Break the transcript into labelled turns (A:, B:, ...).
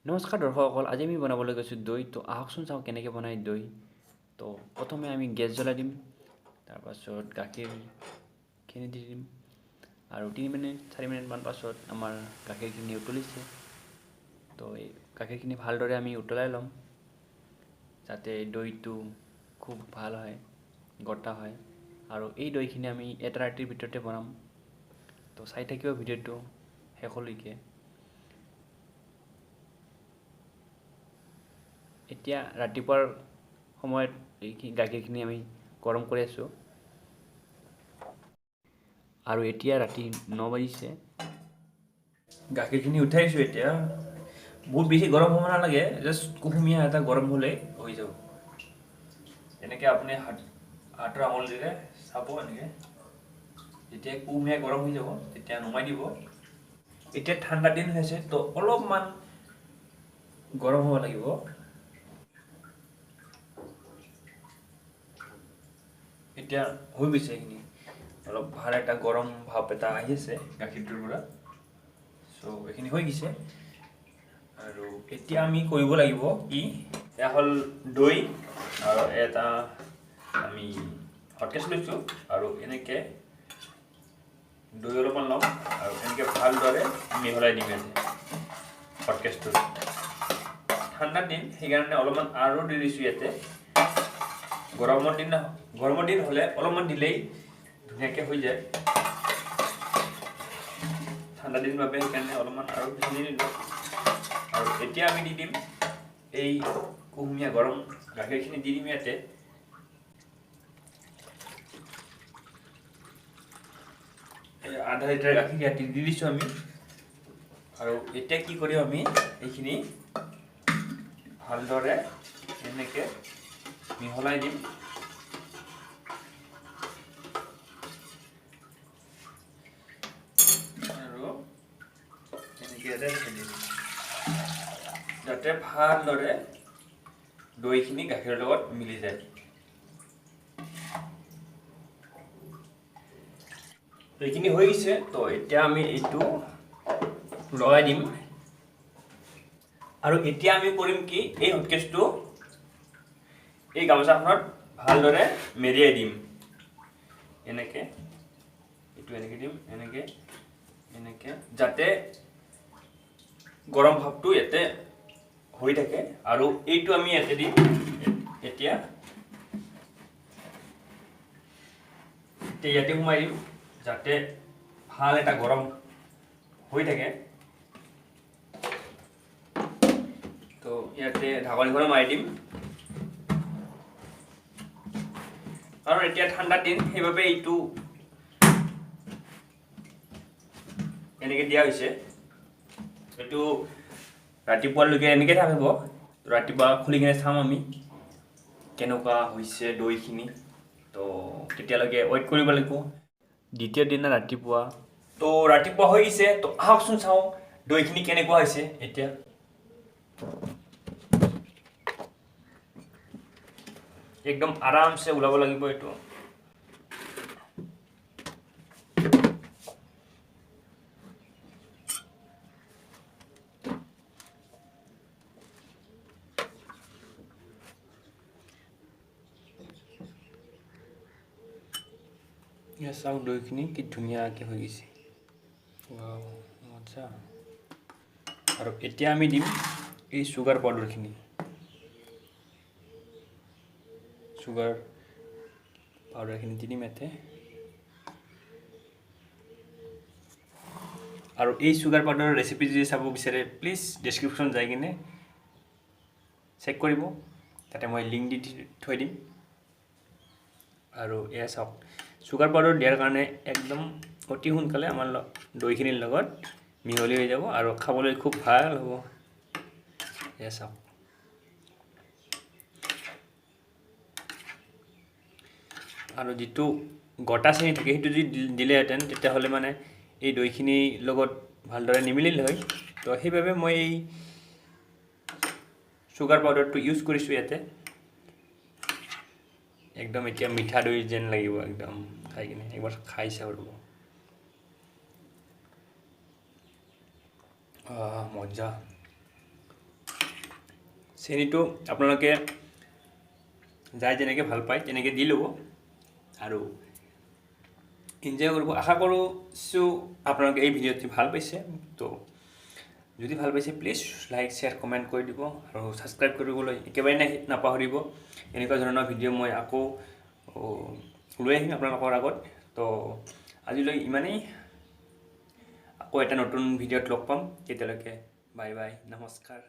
A: নমস্কাৰ দৰ্শকসকল, আজি আমি বনাবলৈ গৈছোঁ দৈ। তো আহকচোন চাওঁ কেনেকৈ বনাই দৈ। তো প্ৰথমে আমি গেছ জ্বলাই দিম, তাৰপাছত গাখীৰখিনি দি দিম আৰু 3 মিনিট 4 মিনিটমান পাছত আমাৰ গাখীৰখিনি উতলিছে। তো এই গাখীৰখিনি ভালদৰে আমি উতলাই ল'ম যাতে দৈটো খুব ভাল হয়, গটা হয়। আৰু এই দৈখিনি আমি এটা ৰাতিৰ ভিতৰতে বনাম। তো চাই থাকিব ভিডিঅ'টো শেষলৈকে। এতিয়া ৰাতিপুৱাৰ সময়ত এই গাখীৰখিনি আমি গৰম কৰি আছোঁ আৰু এতিয়া ৰাতি 9 বাজিছে। গাখীৰখিনি উঠাইছোঁ এতিয়া। বহুত বেছি গৰম হ'ব নালাগে, জাষ্ট কুহুমীয়া এটা গৰম হ'লেই হৈ যাব। এনেকৈ আপুনি হাতৰ আঙুলিৰে চাব, এনেকৈ যেতিয়া কুহুমীয়া গৰম হৈ যাব তেতিয়া নমাই দিব। এতিয়া ঠাণ্ডা দিন হৈছে, তো অলপমান গৰম হ'ব লাগিব। এতিয়া হৈ গৈছে এইখিনি, অলপ ভাল এটা গৰম ভাৱ এটা আহি আছে গাখীৰটোৰ পৰা। চ' এইখিনি হৈ গৈছে আৰু এতিয়া আমি কৰিব লাগিব কি, এয়া হ'ল দৈ আৰু এটা আমি হটকেছ লৈছোঁ আৰু এনেকৈ দৈ অলপমান ল'ম আৰু এনেকৈ ভালদৰে মিহলাই দিম ইয়াতে হটকেছটোত। ঠাণ্ডা দিন সেইকাৰণে অলপমান আৰু দি দিছোঁ ইয়াতে। গৰমৰ দিন হ'লে অলপমান দিলেই ধুনীয়াকৈ হৈ যায়। ঠাণ্ডা দিন বাবে সেইকাৰণে অলপমান আৰু দি দিলোঁ। আৰু এতিয়া আমি দি দিম এই কুহুমীয়া গৰম গাখীৰখিনি দি দিম ইয়াতে। আধা লিটাৰ গাখীৰ ইয়াতে দি দিছোঁ আমি। আৰু এতিয়া কি কৰিম, আমি এইখিনি ভালদৰে এনেকৈ মিহলাই দিম। আৰু এনেকৈ ইয়াতে থৈ দিম যাতে ভালদৰে দৈখিনি গাখীৰৰ লগত মিলি যায়। এইখিনি হৈ গৈছে, তো এতিয়া আমি এইটো লগাই দিম। আৰু এতিয়া আমি কৰিম কি, এই হটকেছটো এই গামোচাখনত ভালদৰে মেৰিয়াই দিম। এনেকৈ এইটো এনেকৈ দিম, এনেকৈ যাতে গৰম ভাৱটো ইয়াতে হৈ থাকে। আৰু এইটো আমি ইয়াতে দিম এতিয়া ইয়াতে সোমাই দিম যাতে ভাল এটা গৰম হৈ থাকে। তো ইয়াতে ঢাকনিখন মাৰি দিম। আৰু এতিয়া ঠাণ্ডা দিন সেইবাবে এইটো এনেকৈ দিয়া হৈছে। এইটো ৰাতিপুৱালৈকে এনেকৈ থাকিব। ৰাতিপুৱা খুলি কিনে চাম আমি কেনেকুৱা হৈছে দৈখিনি। তো তেতিয়ালৈকে ৱেইট কৰিব লাগিব। দ্বিতীয় দিনা ৰাতিপুৱা, তো ৰাতিপুৱা হৈ গৈছে। তো আহকচোন চাওঁ দৈখিনি কেনেকুৱা হৈছে। এতিয়া একদম আৰামছে ওলাব লাগিব এইটো। ইয়াত চাওক দৈখিনি কি ধুনীয়াকৈ হৈ গৈছে। মজা। আৰু এতিয়া আমি দিম এই চুগাৰ পাউডাৰখিনি। চুগাৰ পাউডাৰখিনি দি দিম ইয়াতে। আৰু এই চুগাৰ পাউডাৰৰ ৰেচিপি যদি চাব বিচাৰে, প্লিজ ডেছক্ৰিপশ্যন যাই কিনে চেক কৰিব, তাতে মই লিংক দি থৈ দিম। আৰু এয়া চাওক, চুগাৰ পাউডাৰ দিয়াৰ কাৰণে একদম অতি সোনকালে আমাৰ দৈখিনিৰ লগত মিহলি হৈ যাব আৰু খাবলৈ খুব ভাল হ'ব। এয়া চাওক, আৰু যিটো গোটা চেনি থাকে সেইটো যদি দিলেহেঁতেন তেতিয়াহ'লে মানে এই দৈখিনিৰ লগত ভালদৰে নিমিলিল হয়। তো সেইবাবে মই এই চুগাৰ পাউডাৰটো ইউজ কৰিছোঁ ইয়াতে। একদম এতিয়া মিঠা দৈ যেন লাগিব একদম খাই কিনে। একবাৰ খাই চাব ৰ'ব। মজা। চেনিটো আপোনালোকে যাই যেনেকৈ ভাল পায় তেনেকৈ দি ল'ব আৰু এনজয় কৰিব। আশা কৰিছোঁ আপোনালোকে এই ভিডিঅ'টি ভাল পাইছে। তো যদি ভাল পাইছে প্লিজ লাইক শ্বেয়াৰ কমেণ্ট কৰি দিব আৰু ছাবস্ক্ৰাইব কৰিবলৈ একেবাৰে নাপাহৰিব। এনেকুৱা ধৰণৰ ভিডিঅ' মই আকৌ লৈ আহিম আপোনালোকৰ আগত। তো আজিলৈ ইমানেই, আকৌ এটা নতুন ভিডিঅ'ত লগ পাম। তেতিয়ালৈকে বাই বাই, নমস্কাৰ।